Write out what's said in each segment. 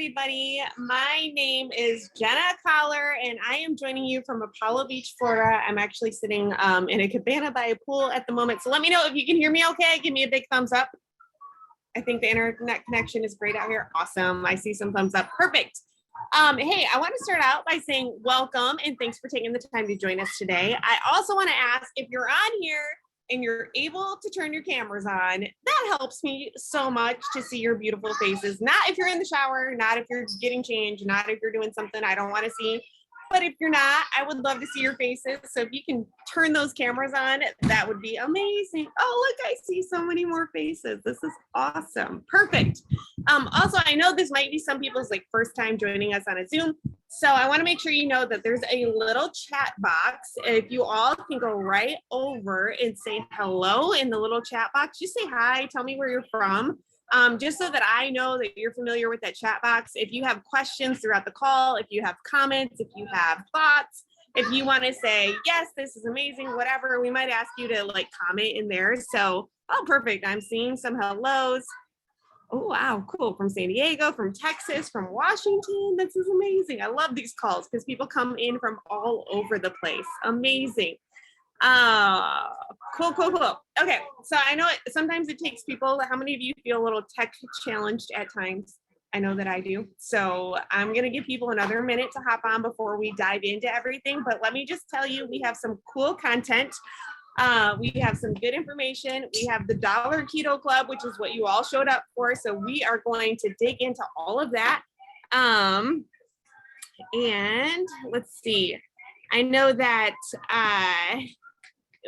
everybody. My name is Jenna Collar, and I am joining you from Apollo Beach, Florida. I'm actually sitting in a cabana by a pool at the moment. So let me know if you can hear me okay. Give me a big thumbs up. I think the internet connection is great out here. Awesome. I see some thumbs up. Perfect. Hey, I want to start out by saying welcome and thanks for taking the time to join us today. I also want to ask if you're on here and you're able to turn your cameras on, that helps me so much to see your beautiful faces. Not if you're in the shower, not if you're getting changed, not if you're doing something I don't want to see. But if you're not, I would love to see your faces. So if you can turn those cameras on, that would be amazing. Oh, look, I see so many more faces. This is awesome. Perfect. Also, I know this might be some people's first time joining us on a Zoom. So I want to make sure you know that there's a little chat box. If you all can go right over and say hello in the little chat box, just say hi, tell me where you're from. Just so that I know that you're familiar with that chat box. If you have questions throughout the call, if you have comments, if you have thoughts, if you want to say, yes, this is amazing, whatever, we might ask you to comment in there. So, oh, perfect. I'm seeing some hellos. Oh, wow, cool. From San Diego, from Texas, from Washington. This is amazing. I love these calls because people come in from all over the place. Amazing. Cool. Okay, so I know sometimes it takes people. How many of you feel a little tech challenged at times? I know that I do. So I'm gonna give people another minute to hop on before we dive into everything. But let me just tell you, we have some cool content. We have some good information. We have the Dollar Keto Club, which is what you all showed up for. So we are going to dig into all of that. And let's see. I know that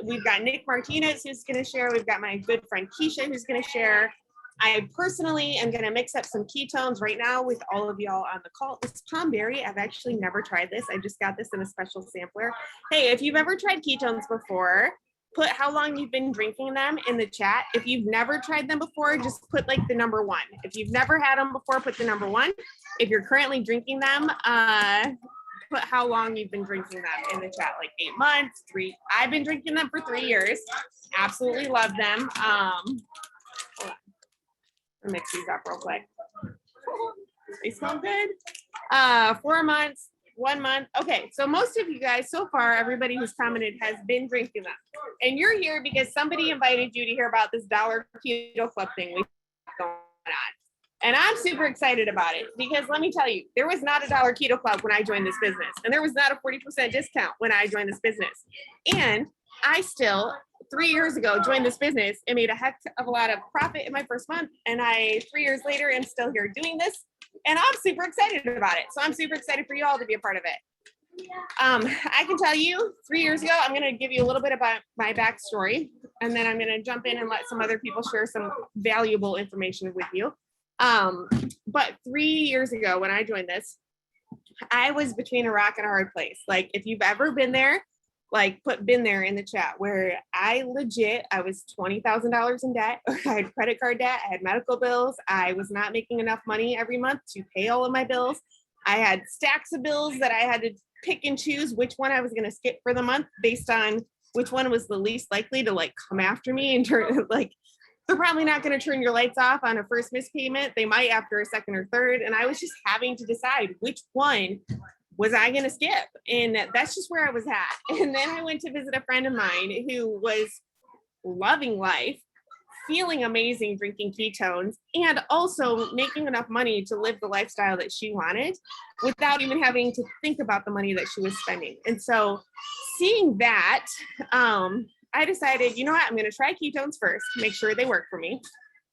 we've got Nick Martinez who's going to share. We've got my good friend Keisha who's going to share. I personally am going to mix up some ketones right now with all of y'all on the call. This Tom Berry, I've actually never tried this. I just got this in a special sampler. Hey, if you've ever tried ketones before, put how long you've been drinking them in the chat. If you've never tried them before, just put the number 1. If you've never had them before, put the number 1. If you're currently drinking them, put how long you've been drinking them in the chat, 8 months, 3. I've been drinking them for 3 years. Absolutely love them. Hold on. I'll mix these up real quick. They smell good. 4 months, 1 month. Okay, so most of you guys so far, everybody who's commented has been drinking them. And you're here because somebody invited you to hear about this Dollar Keto Club thing we have going on. And I'm super excited about it because let me tell you, there was not a Dollar Keto Club when I joined this business. And there was not a 40% discount when I joined this business. And I still, 3 years ago, joined this business and made a heck of a lot of profit in my first month. And 3 years later, am still here doing this. And I'm super excited about it. So I'm super excited for you all to be a part of it. I can tell you 3 years ago, I'm going to give you a little bit about my backstory. And then I'm going to jump in and let some other people share some valuable information with you. But 3 years ago when I joined this, I was between a rock and a hard place. If you've ever been there, put been there in the chat where I was $20,000 in debt. I had credit card debt. I had medical bills. I was not making enough money every month to pay all of my bills. I had stacks of bills that I had to pick and choose which one I was going to skip for the month based on which one was the least likely to come after me and turn they're probably not going to turn your lights off on a first missed payment. They might after a second or third. And I was just having to decide which one was I going to skip. And that's just where I was at. And then I went to visit a friend of mine who was loving life, feeling amazing, drinking ketones, and also making enough money to live the lifestyle that she wanted without even having to think about the money that she was spending. And so seeing that, I decided, you know what, I'm going to try ketones first, make sure they work for me.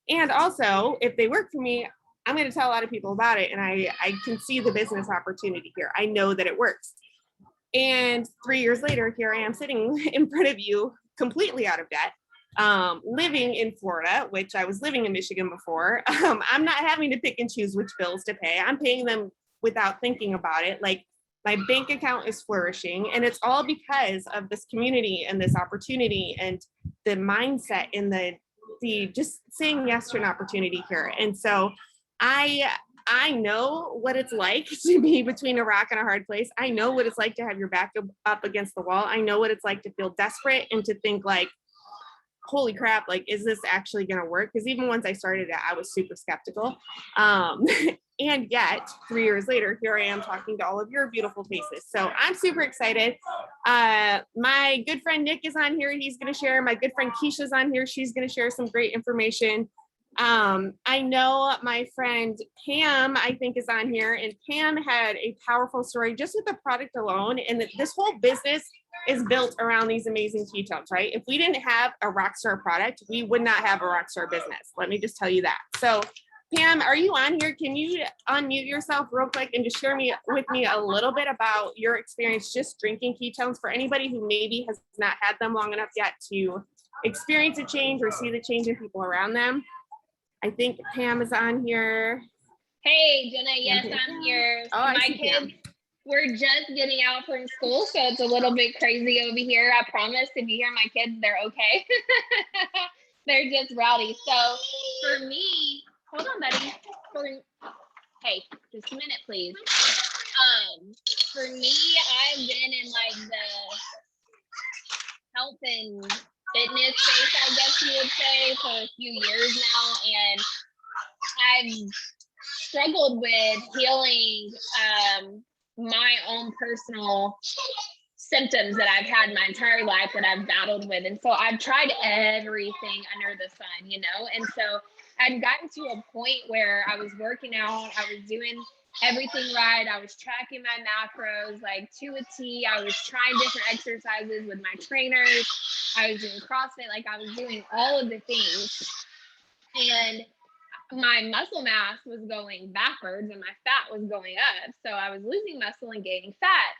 And also, if they work for me, I'm going to tell a lot of people about it. And I can see the business opportunity here. I know that it works. And 3 years later, here I am sitting in front of you completely out of debt, living in Florida, which I was living in Michigan before. I'm not having to pick and choose which bills to pay. I'm paying them without thinking about it. My bank account is flourishing, and it's all because of this community and this opportunity and the mindset and the just saying yes to an opportunity here. And so I know what it's like to be between a rock and a hard place. I know what it's like to have your back up against the wall. I know what it's like to feel desperate and to think holy crap, is this actually going to work? Because even once I started it, I was super skeptical. And yet 3 years later, here I am talking to all of your beautiful faces. So I'm super excited. My good friend Nick is on here. He's going to share. My good friend Keisha's on here. She's going to share some great information. I know my friend Pam, I think, is on here, and Pam had a powerful story just with the product alone. And this whole business is built around these amazing ketones, right? If we didn't have a rockstar product, we would not have a rockstar business. Let me just tell you that. So Pam, are you on here? Can you unmute yourself real quick and just share with me a little bit about your experience just drinking ketones for anybody who maybe has not had them long enough yet to experience a change or see the change in people around them? I think Pam is on here. Hey, Jenna, yes, I'm here. Oh, my kids were just getting out from school, so it's a little bit crazy over here. I promise if you hear my kids, they're okay. They're just rowdy. So for me, hold on, buddy. Hey, just a minute, please. For me, I've been in like the health and fitness space, I guess you would say, for a few years now, and I've struggled with healing my own personal symptoms that I've had my entire life that I've battled with. And so I've tried everything under the sun, you know? And so I'd gotten to a point where I was working out, I was doing everything right. I was tracking my macros like to a T. I was trying different exercises with my trainers. I was doing CrossFit, like I was doing all of the things. And my muscle mass was going backwards and my fat was going up. So I was losing muscle and gaining fat.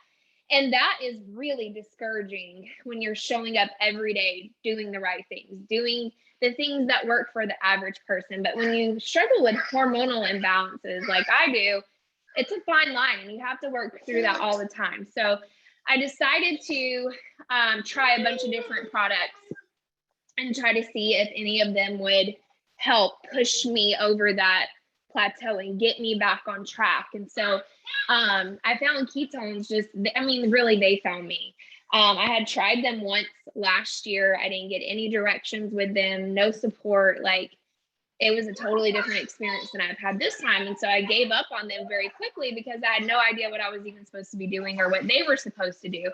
And that is really discouraging when you're showing up every day, doing the right things, doing the things that work for the average person. But when you struggle with hormonal imbalances like I do, it's a fine line and you have to work through that all the time. So I decided to try a bunch of different products and try to see if any of them would help push me over that plateau and get me back on track. And so I found ketones really they found me. I had tried them once last year. I didn't get any directions with them, no support. Like it was a totally different experience than I've had this time. And so I gave up on them very quickly because I had no idea what I was even supposed to be doing or what they were supposed to do.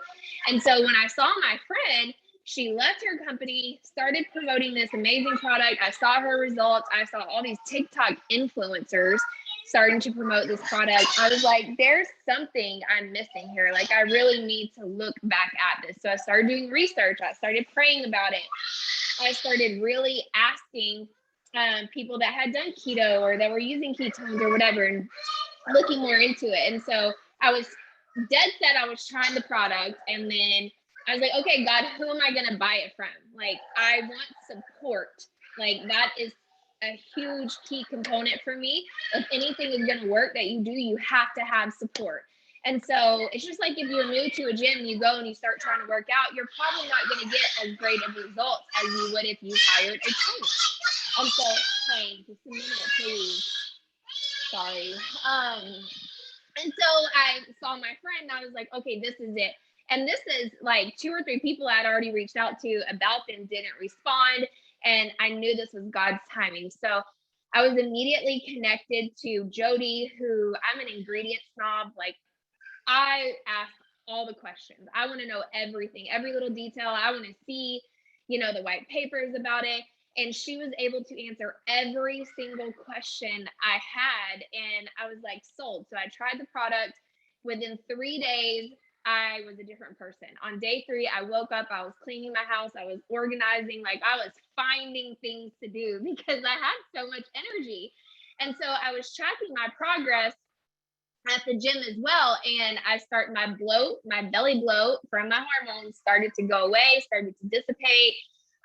And so when I saw my friend, she left her company, started promoting this amazing product. I saw her results. I saw all these TikTok influencers starting to promote this product. I was like, there's something I'm missing here. Like, I really need to look back at this. So I started doing research. I started praying about it. I started really asking people that had done keto or that were using ketones or whatever and looking more into it. And so I was dead set. I was trying the product, and then I was like, okay, God, who am I going to buy it from? Like, I want support. Like, that is a huge key component for me. If anything is going to work that you do, you have to have support. And so it's just like if you're new to a gym, you go and you start trying to work out, you're probably not going to get as great of results as you would if you hired a trainer. And so, hey, just a minute, please. Sorry. And so I saw my friend and I was like, okay, this is it. And this is like 2 or 3 people I had already reached out to about them didn't respond. And I knew this was God's timing. So I was immediately connected to Jody, who I'm an ingredient snob. Like, I ask all the questions. I want to know everything, every little detail. I want to see, the white papers about it. And she was able to answer every single question I had. And I was like sold. So I tried the product. Within 3 days, I was a different person. On day 3, I woke up, I was cleaning my house, I was organizing, like I was finding things to do because I had so much energy. And so I was tracking my progress at the gym as well. And my belly bloat from my hormones started to go away, started to dissipate.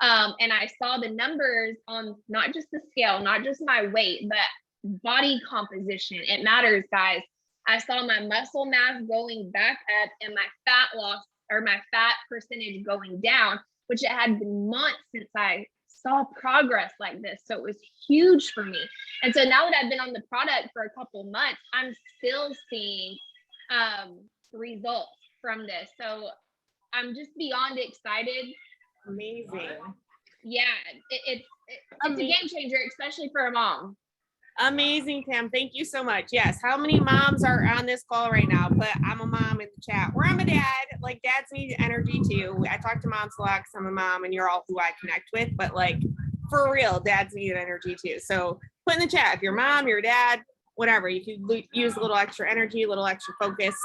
And I saw the numbers on not just the scale, not just my weight, but body composition. It matters, guys. I saw my muscle mass going back up and my fat loss or my fat percentage going down, which it had been months since I saw progress like this. So it was huge for me. And so now that I've been on the product for a couple months, I'm still seeing results from this. So I'm just beyond excited. Amazing. Yeah, it's a game changer, especially for a mom. Amazing, Pam. Thank you so much. Yes. How many moms are on this call right now? Put I'm a mom in the chat. Or I'm a dad. Like dads need energy too. I talk to moms a lot because I'm a mom and you're all who I connect with. But like for real, dads need energy too. So put in the chat if you're mom, your dad, whatever. You can use a little extra energy, a little extra focus.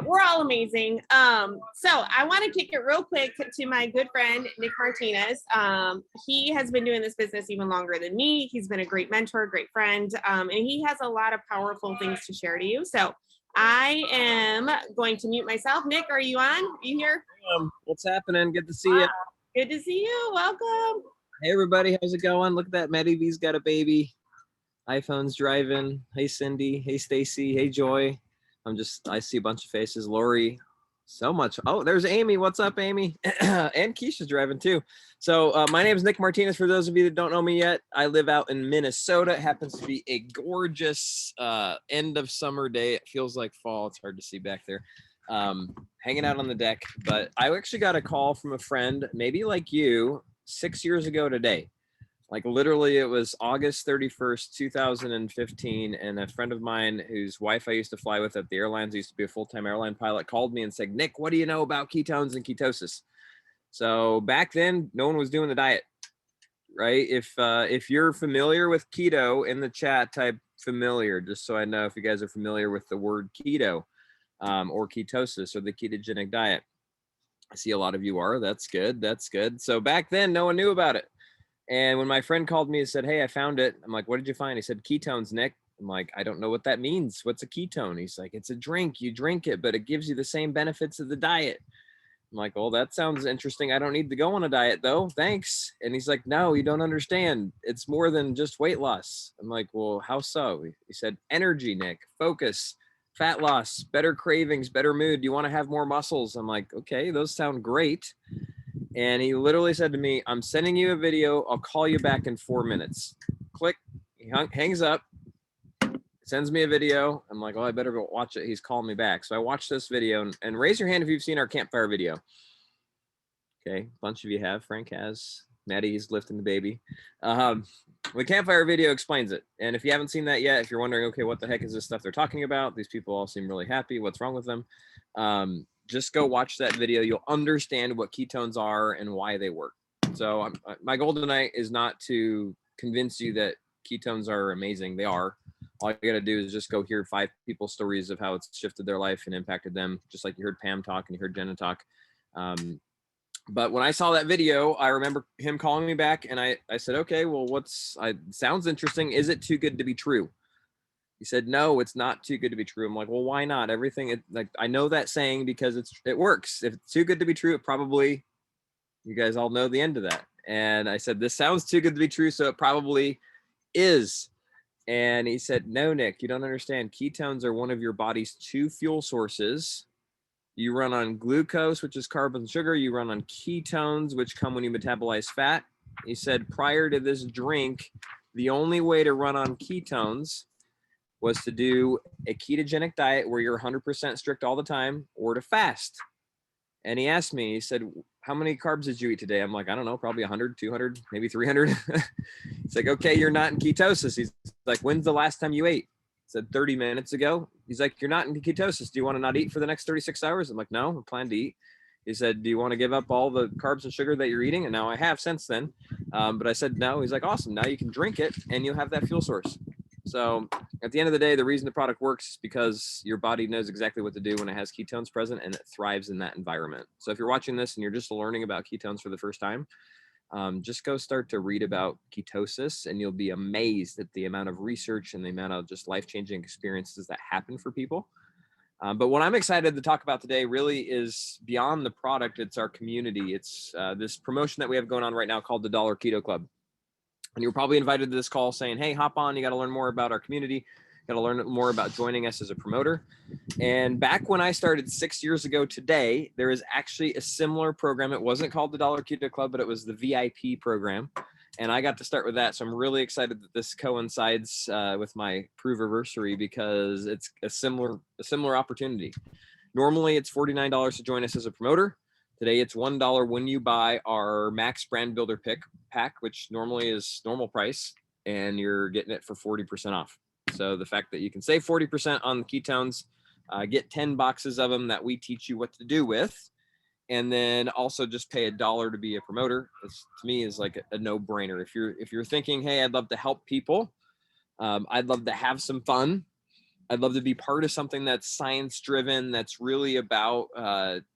We're all amazing. So I want to kick it real quick to my good friend, Nick Martinez. He has been doing this business even longer than me. He's been a great mentor, great friend, and he has a lot of powerful things to share to you. So I am going to mute myself. Nick, are you on? Are you here? What's happening? Good to see you. Good to see you. Welcome. Hey, everybody. How's it going? Look at that. Maddie V's got a baby. iPhone's driving. Hey, Cindy. Hey, Stacy. Hey, Joy. I see a bunch of faces. Lori, so much. Oh, there's Amy. What's up, Amy? And Keisha's driving too. So my name is Nick Martinez. For those of you that don't know me yet, I live out in Minnesota. It happens to be a gorgeous end of summer day. It feels like fall. It's hard to see back there. Hanging out on the deck. But I actually got a call from a friend, maybe like you, 6 years ago today. Like literally it was August 31st, 2015. And a friend of mine whose wife I used to fly with at the airlines, used to be a full-time airline pilot, called me and said, Nick, what do you know about ketones and ketosis? So back then, no one was doing the diet, right? If you're familiar with keto, in the chat, type familiar, just so I know if you guys are familiar with the word keto or ketosis or the ketogenic diet. I see a lot of you are. That's good. That's good. So back then, no one knew about it. And when my friend called me and said, hey, I found it. I'm like, what did you find? He said, ketones, Nick. I'm like, I don't know what that means. What's a ketone? He's like, it's a drink. You drink it, but it gives you the same benefits of the diet. I'm like, well, that sounds interesting. I don't need to go on a diet though. Thanks. And he's like, no, you don't understand. It's more than just weight loss. I'm like, well, how so? He said, energy, Nick, focus, fat loss, better cravings, better mood. Do you want to have more muscles? I'm like, okay, those sound great. And he literally said to me, I'm sending you a video. I'll call you back in 4 minutes. Click. He hangs up, sends me a video. I'm like, oh, I better go watch it. He's calling me back. So I watched this video and raise your hand if you've seen our campfire video. Okay. A bunch of you have. Frank has. Maddie's lifting the baby. The campfire video explains it. And if you haven't seen that yet, if you're wondering, okay, what the heck is this stuff they're talking about? These people all seem really happy. What's wrong with them? Just go watch that video. You'll understand what ketones are and why they work. So my goal tonight is not to convince you that ketones are amazing. They are. All you got to do is just go hear 5 people's stories of how it's shifted their life and impacted them, just like you heard Pam talk and you heard Jenna talk. But when I saw that video, I remember him calling me back and I said, okay, well, sounds interesting. Is it too good to be true? He said, no, it's not too good to be true. I'm like, well, why not? I know that saying because it works. If it's too good to be true, it probably, you guys all know the end of that. And I said, this sounds too good to be true. So it probably is. And he said, no, Nick, you don't understand. Ketones are one of your body's 2 fuel sources. You run on glucose, which is carbon and sugar. You run on ketones, which come when you metabolize fat. He said, prior to this drink, the only way to run on ketones was to do a ketogenic diet where you're 100% strict all the time, or to fast. And he asked me, he said, how many carbs did you eat today? I'm like, I don't know, probably 100, 200, maybe 300. It's like, okay, you're not in ketosis. He's like, when's the last time you ate? I said 30 minutes ago. He's like, you're not in ketosis. Do you want to not eat for the next 36 hours? I'm like, no, I plan to eat. He said, do you want to give up all the carbs and sugar that you're eating? And now I have since then. But I said, no. He's like, awesome. Now you can drink it and you'll have that fuel source. So at the end of the day, the reason the product works is because your body knows exactly what to do when it has ketones present and it thrives in that environment. So if you're watching this and you're just learning about ketones for the first time, just go start to read about ketosis and you'll be amazed at the amount of research and the amount of just life-changing experiences that happen for people. But what I'm excited to talk about today really is beyond the product. It's our community. It's this promotion that we have going on right now called the Dollar Keto Club. And you were probably invited to this call saying, hey, hop on. You got to learn more about our community. You got to learn more about joining us as a promoter. And back when I started 6 years ago today, there is actually a similar program. It wasn't called the Dollar Keto Club, but it was the VIP program. And I got to start with that. So I'm really excited that this coincides with my Proveversary because it's a similar opportunity. Normally, it's $49 to join us as a promoter. Today, it's $1 when you buy our Max Brand Builder pack, which normally is normal price. and you're getting it for 40% off. So the fact that you can save 40% on the ketones, get 10 boxes of them that we teach you what to do with, and then also just pay $1 to be a promoter, to me is like a no-brainer. If you're thinking, hey, I'd love to help people, I'd love to have some fun, I'd love to be part of something that's science driven, that's really about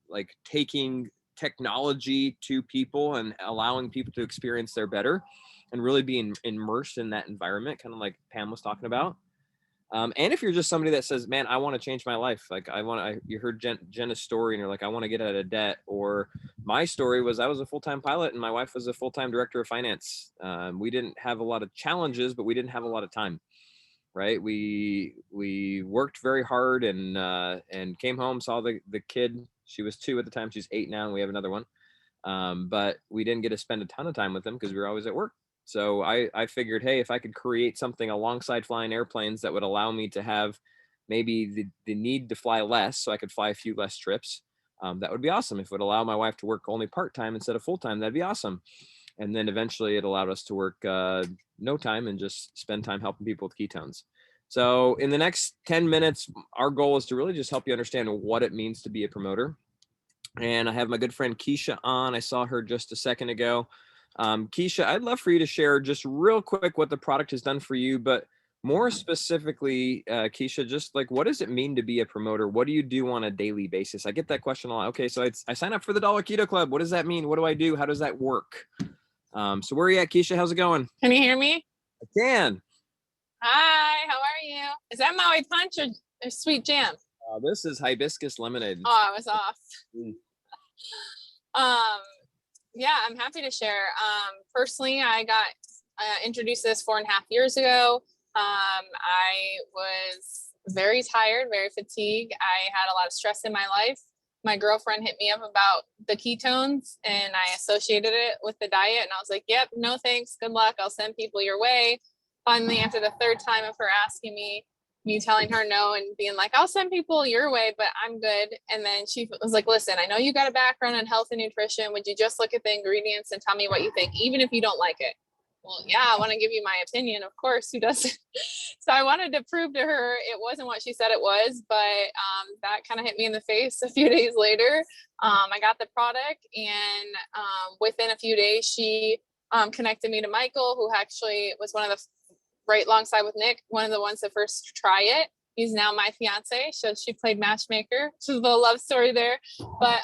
like taking technology to people and allowing people to experience their better and really being immersed in that environment, kind of like Pam was talking about. And if you're just somebody that says, man, I want to change my life. Like you heard Jenna's story and you're like, I want to get out of debt. Or my story was I was a full-time pilot and my wife was a full-time director of finance. We didn't have a lot of challenges, but we didn't have a lot of time. Right. We worked very hard and came home, saw the kid. She was 2 at the time. She's 8 now. And we have another one. But we didn't get to spend a ton of time with them because we were always at work. So I figured, hey, if I could create something alongside flying airplanes that would allow me to have maybe the need to fly less so I could fly a few less trips, that would be awesome. If it would allow my wife to work only part-time instead of full-time, that'd be awesome. And then eventually it allowed us to work no time and just spend time helping people with ketones. So in the next 10 minutes, our goal is to really just help you understand what it means to be a promoter. And I have my good friend Keisha on. I saw her just a second ago. Keisha, I'd love for you to share just real quick what the product has done for you, but more specifically, Keisha, just like, what does it mean to be a promoter? What do you do on a daily basis? I get that question a lot. Okay, so I sign up for the Dollar Keto Club. What does that mean? What do I do? How does that work? So where are you at, Keisha? How's it going? Can you hear me? I can. Hi, how are you? Is that Maui Punch or Sweet Jam? This is hibiscus lemonade. Oh, I was off. Yeah, I'm happy to share. Personally, I got introduced to this 4.5 years ago. I was very tired, very fatigued. I had a lot of stress in my life. My girlfriend hit me up about the ketones and I associated it with the diet. And I was like, yep, no thanks. Good luck. I'll send people your way. Finally, after the 3rd time of her asking me telling her no and being like, I'll send people your way, but I'm good. And then she was like, listen, I know you got a background in health and nutrition. Would you just look at the ingredients and tell me what you think, even if you don't like it? Well, yeah, I want to give you my opinion. Of course, who doesn't? So I wanted to prove to her it wasn't what she said it was, but that kind of hit me in the face a few days later. I got the product and within a few days, she connected me to Michael, who actually was one of the right alongside with Nick, one of the ones that first try it. He's now my fiance, so she played matchmaker. She's a little love story there, but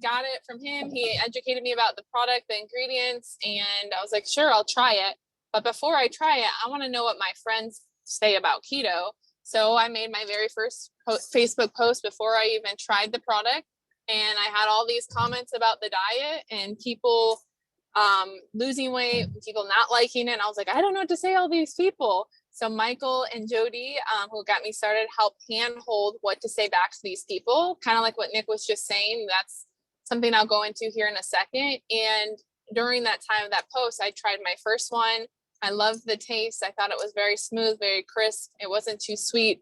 got it from him. He educated me about the product, the ingredients, and I was like, sure, I'll try it. But before I try it, I want to know what my friends say about keto. So I made my very first Facebook post before I even tried the product, and I had all these comments about the diet and people losing weight, people not liking it. And I was like, I don't know what to say to all these people. So Michael and Jody, who got me started, helped handhold what to say back to these people. Kind of like what Nick was just saying. That's something I'll go into here in a second. And during that time of that post, I tried my first one. I loved the taste. I thought it was very smooth, very crisp. It wasn't too sweet,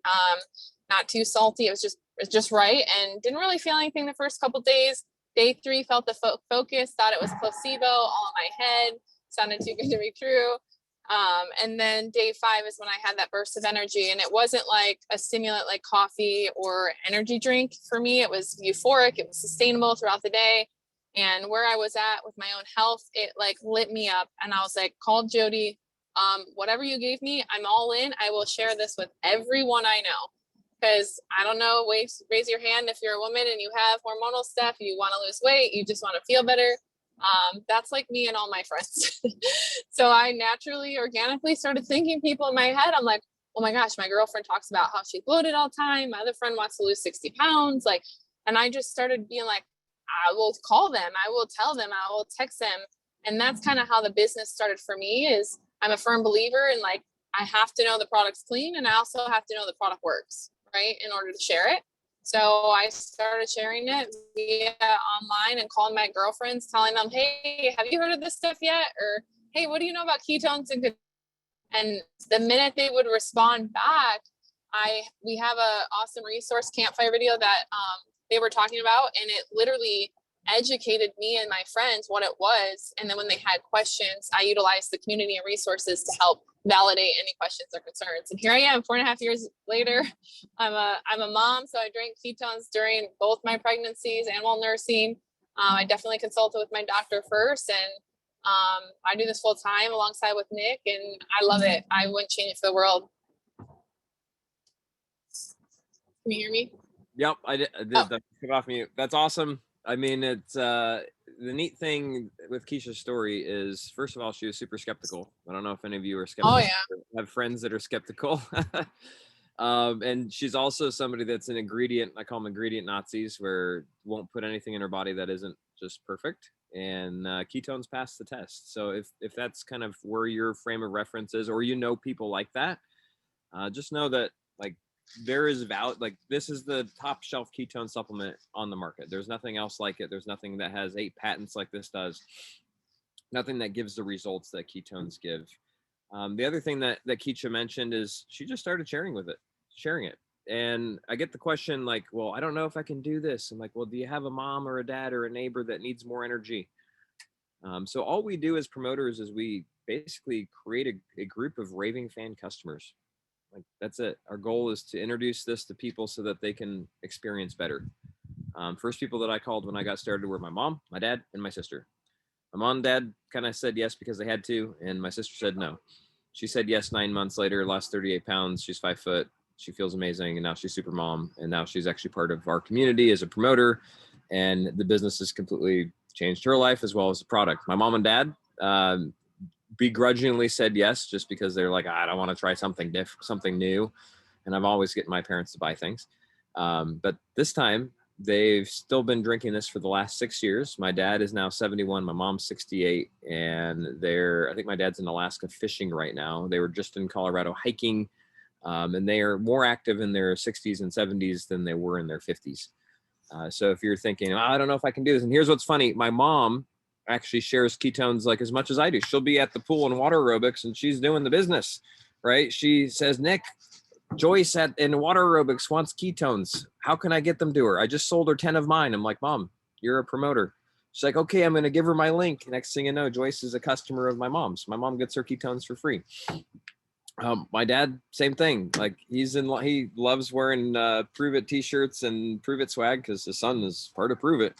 not too salty. It was just right, and didn't really feel anything the first couple of days. Day 3, felt the focus, thought it was placebo, all in my head, sounded too good to be true. And then day 5 is when I had that burst of energy, and it wasn't like a stimulant like coffee or energy drink for me. It was euphoric, it was sustainable throughout the day. And where I was at with my own health, it like lit me up. And I was like, called Jody, whatever you gave me, I'm all in. I will share this with everyone I know. Because I don't know, raise your hand if you're a woman and you have hormonal stuff, you want to lose weight, you just want to feel better. That's like me and all my friends. So I naturally, organically started thinking people in my head. I'm like, oh my gosh, my girlfriend talks about how she bloated all the time. My other friend wants to lose 60 pounds. Like, and I just started being like, I will call them. I will tell them. I will text them. And that's kind of how the business started for me. Is I'm a firm believer in like, I have to know the product's clean and I also have to know the product works, right, in order to share it. So I started sharing it via online and calling my girlfriends, telling them, hey, have you heard of this stuff yet? Or, hey, what do you know about ketones? And the minute they would respond back, we have a awesome resource campfire video that they were talking about, and it literally educated me and my friends what it was. And then when they had questions, I utilized the community and resources to help validate any questions or concerns. And here I am 4.5 years later. I'm a mom, so I drank ketones during both my pregnancies and while nursing. I definitely consulted with my doctor first, and I do this full time alongside with Nick, and I love it. I wouldn't change it for the world. Can you hear me? Yep, I did. Oh. Get off mute. That's awesome. I mean, it's the neat thing with Keisha's story is, first of all, she was super skeptical. I don't know if any of you are skeptical. Oh, yeah. Have friends that are skeptical. And she's also somebody that's an ingredient. I call them ingredient Nazis, where won't put anything in her body that isn't just perfect. And ketones pass the test. So if that's kind of where your frame of reference is, or you know people like that, just know that like there is like this is the top shelf ketone supplement on the market. There's nothing else like it. There's nothing that has 8 patents like this does. Nothing that gives the results that ketones give. The other thing that Keisha mentioned is she just started sharing it. And I get the question like, well, I don't know if I can do this. I'm like, well, do you have a mom or a dad or a neighbor that needs more energy? So all we do as promoters is we basically create a group of raving fan customers. Like that's it. Our goal is to introduce this to people so that they can experience better. First people that I called when I got started were my mom, my dad, and my sister. My mom and dad kind of said yes because they had to, and my sister said no. She said yes 9 months later, lost 38 pounds. She's 5 foot. She feels amazing, and now she's super mom, and now she's actually part of our community as a promoter, and the business has completely changed her life as well as the product. My mom and dad begrudgingly said yes just because they're like, I don't want to try something different, something new, and I'm always getting my parents to buy things. But this time, they've still been drinking this for the last 6 years. My dad is now 71, my mom's 68, and I think my dad's in Alaska fishing right now. They were just in Colorado hiking, and they are more active in their 60s and 70s than they were in their 50s. So if you're thinking, I don't know if I can do this, and here's what's funny, my mom actually shares ketones like as much as I do. She'll be at the pool in water aerobics and she's doing the business, right? She says, Nick, Joyce in water aerobics wants ketones. How can I get them to her? I just sold her 10 of mine. I'm like, Mom, you're a promoter. She's like, okay, I'm going to give her my link. Next thing you know, Joyce is a customer of my mom's. My mom gets her ketones for free. My dad, same thing. Like he loves wearing Prove It t-shirts and Prove It swag because his son is part of Prove It.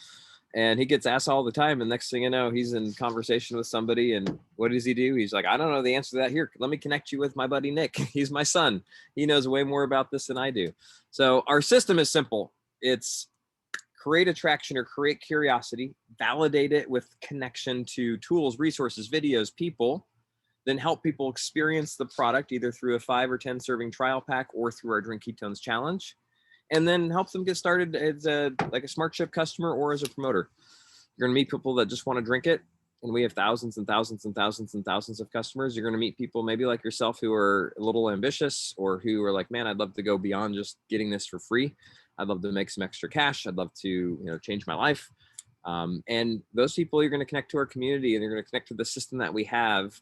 And he gets asked all the time. And next thing you know, he's in conversation with somebody. And what does he do? He's like, I don't know the answer to that. Here, let me connect you with my buddy, Nick. He's my son. He knows way more about this than I do. So our system is simple. It's create attraction or create curiosity, validate it with connection to tools, resources, videos, people, then help people experience the product either through a 5 or 10 serving trial pack or through our Drink Ketones Challenge. And then help them get started as a Smart Chip customer or as a promoter. You're going to meet people that just want to drink it. And we have thousands and thousands and thousands and thousands of customers. You're going to meet people maybe like yourself who are a little ambitious or who are like, man, I'd love to go beyond just getting this for free. I'd love to make some extra cash. I'd love to, change my life. And those people, you're going to connect to our community and you're going to connect to the system that we have.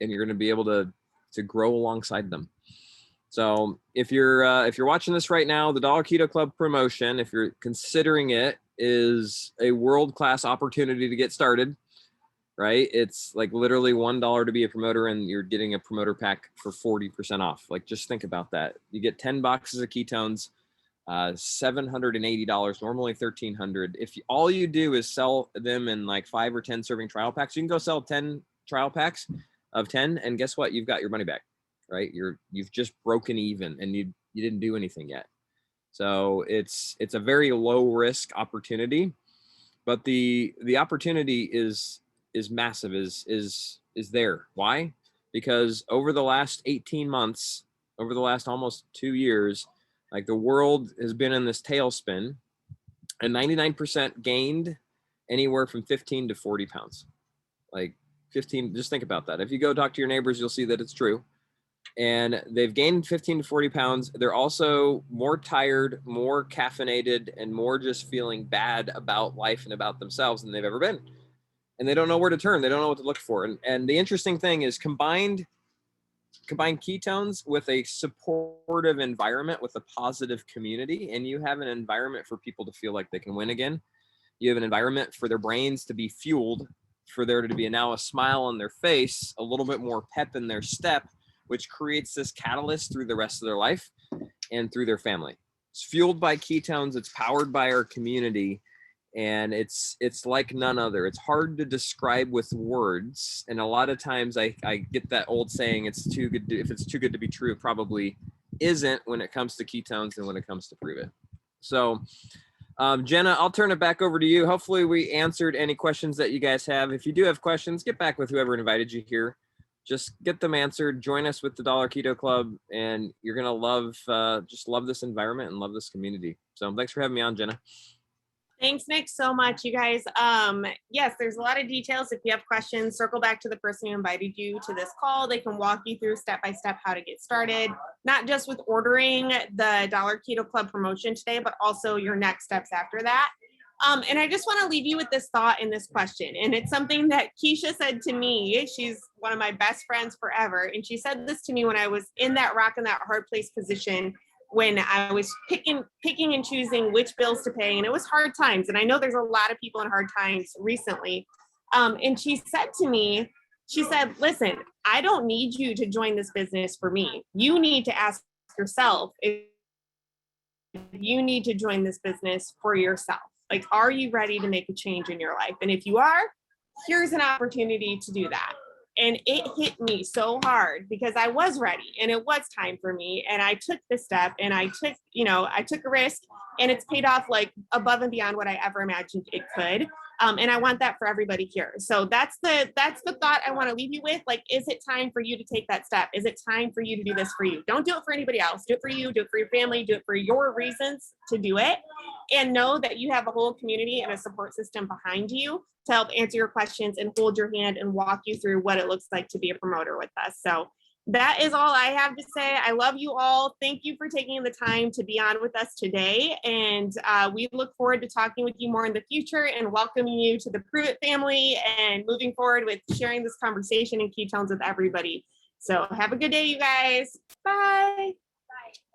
And you're going to be able to grow alongside them. So if you're watching this right now, the Dollar Keto Club promotion, if you're considering it, is a world-class opportunity to get started, right? It's like literally $1 to be a promoter and you're getting a promoter pack for 40% off. Like just think about that. You get 10 boxes of ketones, $780, normally $1,300. If all you do is sell them in like 5 or 10 serving trial packs, you can go sell 10 trial packs of 10 and guess what? You've got your money back. Right? You've just broken even and you didn't do anything yet. So it's a very low risk opportunity, but the opportunity is massive, is there. Why? Because over the last 18 months, over the last almost 2 years, like the world has been in this tailspin and 99% gained anywhere from 15 to 40 pounds. Like 15, just think about that. If you go talk to your neighbors, you'll see that it's true. And they've gained 15 to 40 pounds. They're also more tired, more caffeinated, and more just feeling bad about life and about themselves than they've ever been. And they don't know where to turn. They don't know what to look for. And the interesting thing is combine ketones with a supportive environment, with a positive community, and you have an environment for people to feel like they can win again. You have an environment for their brains to be fueled, for there to be now a smile on their face, a little bit more pep in their step, which creates this catalyst through the rest of their life and through their family. It's fueled by ketones. It's powered by our community. And it's like none other. It's hard to describe with words. And a lot of times I get that old saying, it's too good to, if it's too good to be true, it probably isn't when it comes to ketones and when it comes to Prove It. So Jenna, I'll turn it back over to you. Hopefully we answered any questions that you guys have. If you do have questions, get back with whoever invited you here. Just get them answered. Join us with the Dollar Keto Club, and you're going to love, just love this environment and love this community. So thanks for having me on, Jenna. Thanks, Nick, so much, you guys. Yes, there's a lot of details. If you have questions, circle back to the person who invited you to this call. They can walk you through step-by-step how to get started, not just with ordering the Dollar Keto Club promotion today, but also your next steps after that. And I just want to leave you with this thought and this question. And it's something that Keisha said to me. She's one of my best friends forever. And she said this to me when I was in that rock and that hard place position, when I was picking and choosing which bills to pay. And it was hard times. And I know there's a lot of people in hard times recently. And she said to me, she said, listen, I don't need you to join this business for me. You need to ask yourself if you need to join this business for yourself. Like, are you ready to make a change in your life? And if you are, here's an opportunity to do that. And it hit me so hard because I was ready and it was time for me. And I took the step and I took a risk, and it's paid off like above and beyond what I ever imagined it could. And I want that for everybody here. So that's the thought I want to leave you with. Like, is it time for you to take that step? Is it time for you to do this for you? Don't do it for anybody else. Do it for you, do it for your family, do it for your reasons to do it. And know that you have a whole community and a support system behind you to help answer your questions and hold your hand and walk you through what it looks like to be a promoter with us. So that is all I have to say. I love you all. Thank you for taking the time to be on with us today. And we look forward to talking with you more in the future and welcoming you to the Prove It family and moving forward with sharing this conversation and ketones with everybody. So have a good day, you guys. Bye.